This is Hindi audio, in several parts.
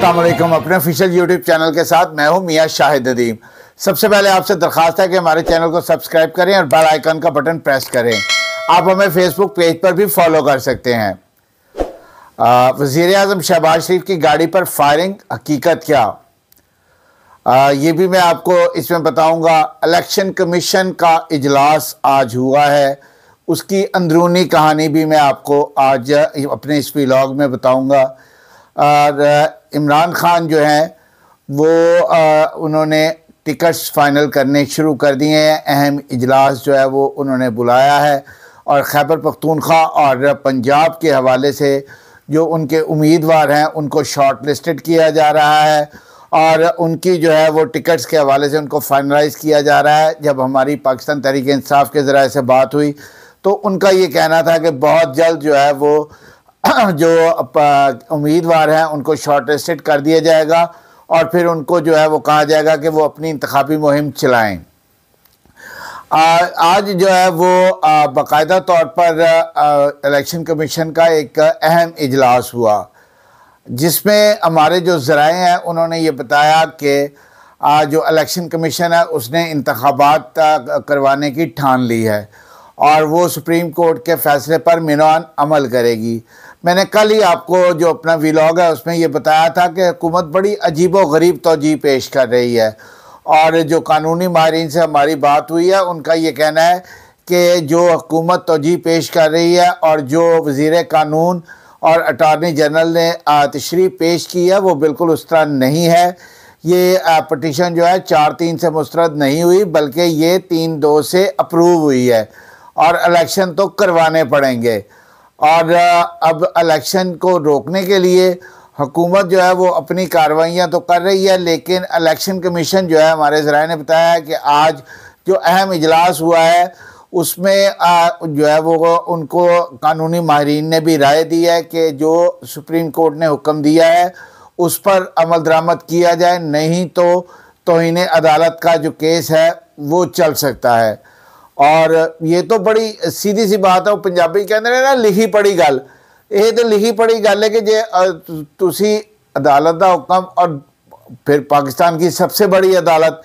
अस्सलाम वालेकुम। अपने ऑफिशियल यूट्यूब चैनल के साथ मैं हूं मियां शाहिद नदीम। सबसे पहले आपसे दरख्वास्त है कि हमारे चैनल को सब्सक्राइब करें और बेल आइकन का बटन प्रेस करें। आप हमें फेसबुक पेज पर भी फॉलो कर सकते हैं। वज़ीर आज़म शहबाज शरीफ की गाड़ी पर फायरिंग, हकीकत क्या, ये भी मैं आपको इसमें बताऊंगा। इलेक्शन कमीशन का इजलास आज हुआ है, उसकी अंदरूनी कहानी भी मैं आपको आज अपने इस व्लॉग में बताऊंगा। और इमरान खान जो हैं वो उन्होंने टिकट्स फाइनल करने शुरू कर दिए हैं। अहम इजलास जो है वो उन्होंने बुलाया है और खैबर पख्तूनख्वा और पंजाब के हवाले से जो उनके उम्मीदवार हैं उनको शॉर्ट लिस्टेड किया जा रहा है और उनकी जो है वो टिकट्स के हवाले से उनको फाइनलाइज़ किया जा रहा है। जब हमारी पाकिस्तान तहरीक इंसाफ के ज़रिए से बात हुई तो उनका ये कहना था कि बहुत जल्द जो है वो जो उम्मीदवार हैं उनको शॉर्ट लिस्टेड कर दिया जाएगा और फिर उनको जो है वो कहा जाएगा कि वो अपनी इंतखाबी मुहिम चलाएं। आज जो है वो बाकायदा तौर पर इलेक्शन कमीशन का एक अहम इजलास हुआ जिसमें हमारे जो ज़राए हैं उन्होंने ये बताया कि जो इलेक्शन कमीशन है उसने इंतखाबात करवाने की ठान ली है और वो सुप्रीम कोर्ट के फ़ैसले पर मिनान अमल करेगी। मैंने कल ही आपको जो अपना व्लॉग है उसमें ये बताया था कि हुकूमत बड़ी अजीब व गरीब तौजीह पेश कर रही है और जो कानूनी माहिरीन से हमारी बात हुई है उनका ये कहना है कि जो हुकूमत तौजीह पेश कर रही है और जो वज़ीर कानून और अटारनी जनरल ने तशरीह पेश की है वो बिल्कुल उस तरह नहीं है। ये पटिशन जो है 4-3 से मुस्तरद नहीं हुई बल्कि ये 3-2 से अप्रूव हुई है और इलेक्शन तो करवाने पड़ेंगे। और अब इलेक्शन को रोकने के लिए हुकूमत जो है वो अपनी कार्रवाइयाँ तो कर रही है, लेकिन इलेक्शन कमीशन जो है हमारे ज़राए ने बताया है कि आज जो अहम इजलास हुआ है उसमें जो है वो उनको कानूनी माहिरीन ने भी राय दी है कि जो सुप्रीम कोर्ट ने हुक्म दिया है उस पर अमल दरामद किया जाए, नहीं तो तौहीन अदालत का जो केस है वो चल सकता है। और ये तो बड़ी सीधी सी बात है, पंजाबी कहते हैं ना लिखी पढ़ी गल, ये तो लिखी पढ़ी गल है कि जे तुसी अदालत का हुक्म और फिर पाकिस्तान की सबसे बड़ी अदालत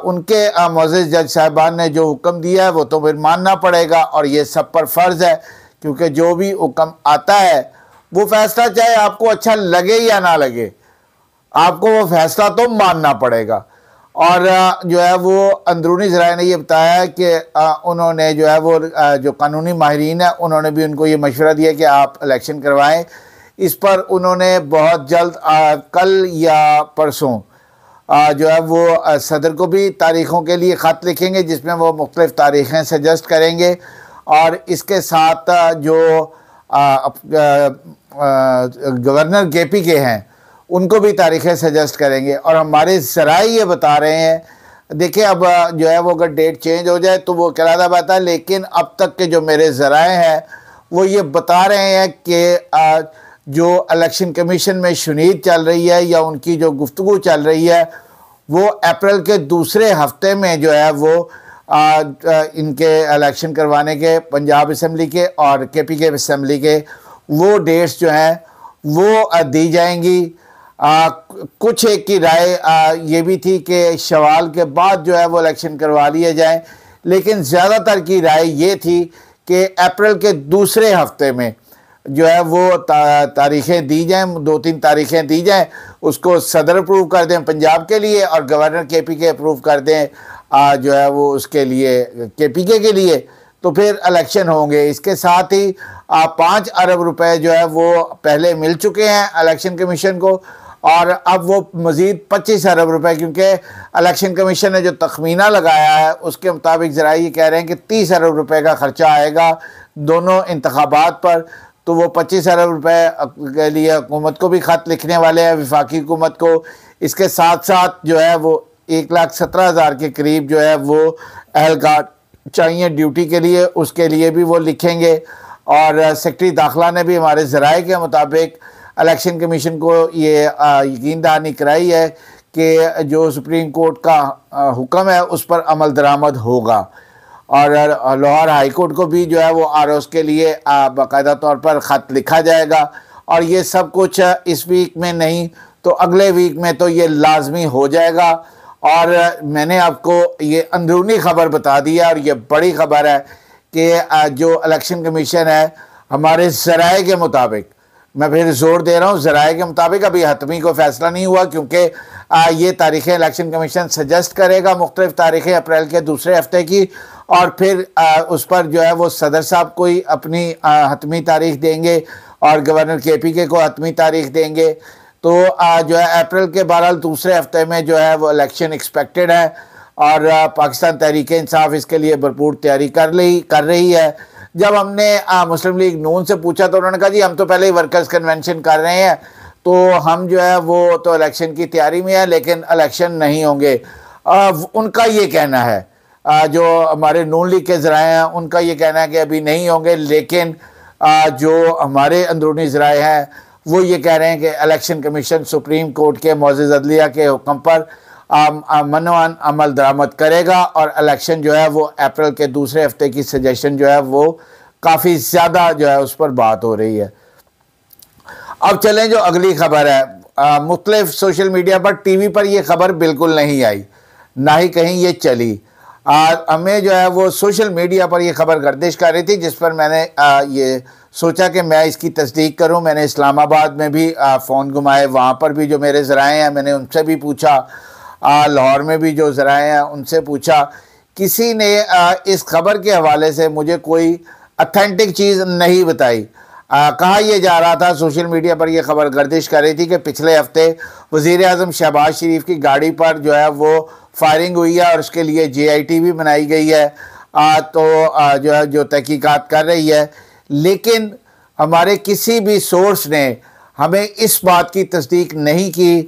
उनके मोअज़्ज़ज़ जज साहिबान ने जो हुक्म दिया है वो तो फिर मानना पड़ेगा और ये सब पर फ़र्ज़ है, क्योंकि जो भी हुक्म आता है वो फ़ैसला चाहे आपको अच्छा लगे या ना लगे आपको वो फ़ैसला तो मानना पड़ेगा। और जो है वो अंदरूनी ज़राए ने ये बताया है कि उन्होंने जो है वो जो कानूनी माहिरीन है उन्होंने भी उनको ये मशवरा दिया कि आप इलेक्शन करवाएं। इस पर उन्होंने बहुत जल्द कल या परसों जो है वो सदर को भी तारीख़ों के लिए ख़त लिखेंगे जिसमें वो मुख्तलिफ़ तारीख़ें सजेस्ट करेंगे और इसके साथ जो गवर्नर KP के हैं उनको भी तारीखें सजेस्ट करेंगे। और हमारे ज़राए ये बता रहे हैं, देखिए अब जो है वो अगर डेट चेंज हो जाए तो वो कहलाता बात है, लेकिन अब तक के जो मेरे ज़राए हैं वो ये बता रहे हैं कि जो इलेक्शन कमीशन में शुनीद चल रही है या उनकी जो गुफ्तगू चल रही है वो अप्रैल के दूसरे हफ्ते में जो है वो इनके इलेक्शन करवाने के पंजाब असम्बली के और KP के असम्बली के वो डेट्स जो हैं वो दी जाएंगी। कुछ एक की राय ये भी थी कि शवाल के बाद जो है वो इलेक्शन करवा लिए जाएं, लेकिन ज़्यादातर की राय ये थी कि अप्रैल के दूसरे हफ्ते में जो है वो तारीखें दी जाएं, 2-3 तारीखें दी जाएं, उसको सदर अप्रूव कर दें पंजाब के लिए और गवर्नर KP के अप्रूव कर दें जो है वो उसके लिए KPK के लिए, तो फिर इलेक्शन होंगे। इसके साथ ही 5 अरब रुपए जो है वो पहले मिल चुके हैं इलेक्शन कमीशन को और अब वो मज़ीद 25 अरब रुपए, क्योंकि इलेक्शन कमीशन ने जो तखमीना लगाया है उसके मुताबिक ज़रा ये कह रहे हैं कि 30 अरब रुपए का ख़र्चा आएगा दोनों इंतखाबात पर, तो वो 25 अरब रुपए के लिए हुकूमत को भी ख़त लिखने वाले हैं, वफाकी हुकूमत को। इसके साथ साथ जो है वो 1,17,000 के करीब जो है वो एहलकार चाहिए ड्यूटी के लिए, उसके लिए भी वो लिखेंगे। और सेक्रेटरी दाखिला ने भी हमारे ज़राए के मुताबिक इलेक्शन कमीशन को ये यकीन दहानी कराई है कि जो सुप्रीम कोर्ट का हुक्म है उस पर अमल दरामद होगा। और लाहौर हाई कोर्ट को भी जो है वो ROs के लिए बाकायदा तौर पर ख़त लिखा जाएगा और ये सब कुछ इस वीक में नहीं तो अगले वीक में तो ये लाजमी हो जाएगा। और मैंने आपको ये अंदरूनी खबर बता दिया, और ये बड़ी खबर है कि जो इलेक्शन कमीशन है हमारे ज़राए के मुताबिक, मैं फिर जोर दे रहा हूँ ज़राए के मुताबिक, अभी हतमी कोई फैसला नहीं हुआ क्योंकि ये तारीखें इलेक्शन कमीशन सजेस्ट करेगा, मुख्तलिफ तारीखें अप्रैल के दूसरे हफ्ते की, और फिर उस पर जो है वो सदर साहब कोई अपनी हतमी तारीख देंगे और गवर्नर KPK को हतमी तारीख देंगे। तो जो है अप्रैल के बहरहाल दूसरे हफ्ते में जो है वो इलेक्शन एक्सपेक्टेड है, और पाकिस्तान तहरीक इंसाफ इसके लिए भरपूर तैयारी कर रही है। जब हमने मुस्लिम लीग नून से पूछा तो उन्होंने कहा जी हम तो पहले ही वर्कर्स कन्वेंशन कर रहे हैं, तो हम जो है वो तो इलेक्शन की तैयारी में है, लेकिन इलेक्शन नहीं होंगे। उनका ये कहना है, जो हमारे नून लीग के ज़राए हैं उनका ये कहना है कि अभी नहीं होंगे, लेकिन जो हमारे अंदरूनी ज़राए हैं वो ये कह रहे हैं कि इलेक्शन कमीशन सुप्रीम कोर्ट के मुअज़्ज़ज़ अदलिया के हुक्म पर मनवान अमल दरामद करेगा, और इलेक्शन जो है वो अप्रैल के दूसरे हफ्ते की सजेशन जो है वो काफ़ी ज़्यादा जो है उस पर बात हो रही है। अब चलें जो अगली खबर है, मुख्तलिफ सोशल मीडिया पर TV पर यह खबर बिल्कुल नहीं आई, ना ही कहीं ये चली। हमें जो है वो सोशल मीडिया पर यह खबर गर्दिश कर रही थी, जिस पर मैंने ये सोचा कि मैं इसकी तस्दीक करूं। मैंने इस्लामाबाद में भी फ़ोन घुमाए, वहाँ पर भी जो मेरे ज़राए हैं मैंने उनसे भी पूछा, लाहौर में भी जो ज़राए हैं उनसे पूछा। किसी ने इस खबर के हवाले से मुझे कोई अथेंटिक चीज़ नहीं बताई। कहा यह जा रहा था, सोशल मीडिया पर यह खबर गर्दिश कर रही थी कि पिछले हफ्ते वज़ीर आज़म शहबाज शरीफ की गाड़ी पर जो है वो फायरिंग हुई है और उसके लिए JIT भी बनाई गई है, तो जो है जो तहकीकात कर रही है। लेकिन हमारे किसी भी सोर्स ने हमें इस बात की तस्दीक नहीं की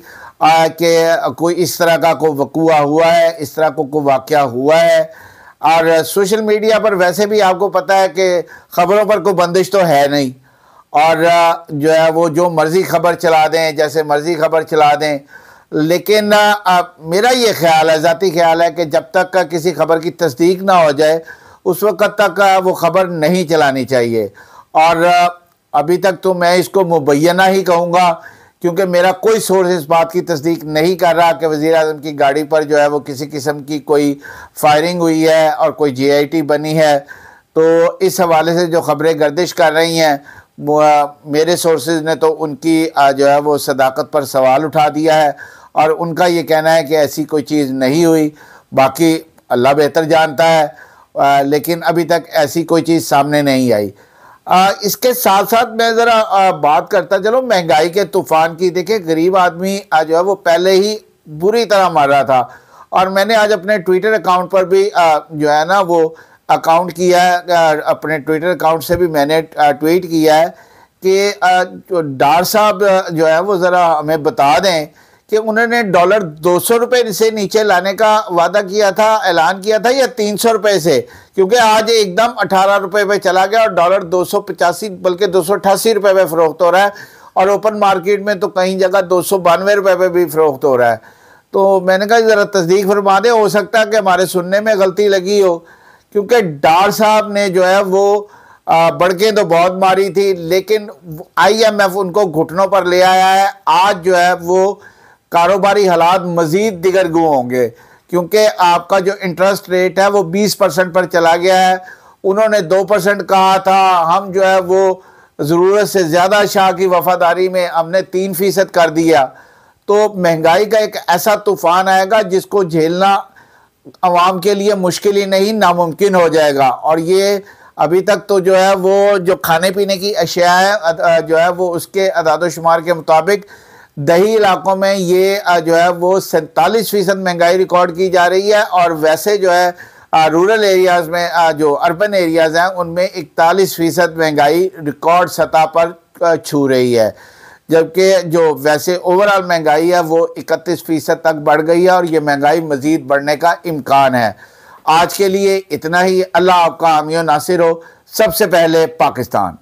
कि कोई इस तरह का कोई वक़ूआ हुआ है, इस तरह को कोई वाक़या हुआ है। और सोशल मीडिया पर वैसे भी आपको पता है कि ख़बरों पर कोई बंदिश तो है नहीं, और जो है वो जो मर्ज़ी ख़बर चला दें, जैसे मर्ज़ी ख़बर चला दें। लेकिन मेरा ये ख्याल है, ज़ाती ख्याल है कि जब तक किसी खबर की तस्दीक ना हो जाए उस वक़्त तक वो ख़बर नहीं चलानी चाहिए। और अभी तक तो मैं इसको मुबैना ही कहूँगा, क्योंकि मेरा कोई सोर्स इस बात की तस्दीक नहीं कर रहा कि वज़ीर आज़म की गाड़ी पर जो है वो किसी किस्म की कोई फायरिंग हुई है और कोई JIT बनी है। तो इस हवाले से जो ख़बरें गर्दिश कर रही हैं, मेरे सोर्सेज ने तो उनकी जो है वो सदाकत पर सवाल उठा दिया है, और उनका ये कहना है कि ऐसी कोई चीज़ नहीं हुई। बाकी अल्लाह बेहतर जानता है, लेकिन अभी तक ऐसी कोई चीज़ सामने नहीं आई। इसके साथ साथ मैं ज़रा बात करता चलो महंगाई के तूफ़ान की। देखिए गरीब आदमी जो है वो पहले ही बुरी तरह मर रहा था, और मैंने आज अपने ट्विटर अकाउंट पर भी जो है ना वो अकाउंट किया है, अपने ट्विटर अकाउंट से भी मैंने ट्वीट किया है कि जो डार साहब जो है वो ज़रा हमें बता दें कि उन्होंने डॉलर 200 रुपये से नीचे लाने का वादा किया था, ऐलान किया था, या 300 रुपये से, क्योंकि आज एकदम 18 रुपये पे चला गया और डॉलर 285 बल्कि 288 रुपये पे फ़रोख्त हो रहा है, और ओपन मार्केट में तो कहीं जगह 292 रुपये पे भी फ़रोख्त हो रहा है। तो मैंने कहा ज़रा तस्दीक फरमा दें, हो सकता है कि हमारे सुनने में गलती लगी हो, क्योंकि डार साहब ने जो है वो बढ़कें तो बहुत मारी थी, लेकिन IMF उनको घुटनों पर ले आया है। आज जो है वो कारोबारी हालात मज़ीद दिगरगू होंगे, क्योंकि आपका जो इंटरेस्ट रेट है वो 20% पर चला गया है। उन्होंने 2% कहा था, हम जो है वो ज़रूरत से ज़्यादा शाह की वफादारी में हमने 3% कर दिया। तो महंगाई का एक ऐसा तूफ़ान आएगा जिसको झेलना आवाम के लिए मुश्किल ही नहीं नामुमकिन हो जाएगा। और ये अभी तक तो जो है वो जो खाने पीने की अशिया है जो है वो उसके अदाद शुमार के मुताबिक दही इलाकों में ये जो है वो 47% महंगाई रिकॉर्ड की जा रही है, और वैसे जो है रूरल एरियाज़ में जो अर्बन एरियाज़ हैं उनमें 41% महंगाई रिकॉर्ड सतह पर छू रही है, जबकि जो वैसे ओवरऑल महंगाई है वो 31% तक बढ़ गई है, और ये महंगाई मज़ीद बढ़ने का इम्कान है। आज के लिए इतना ही। अल्लाह आपका हामी नासिर हो। सबसे पहले पाकिस्तान।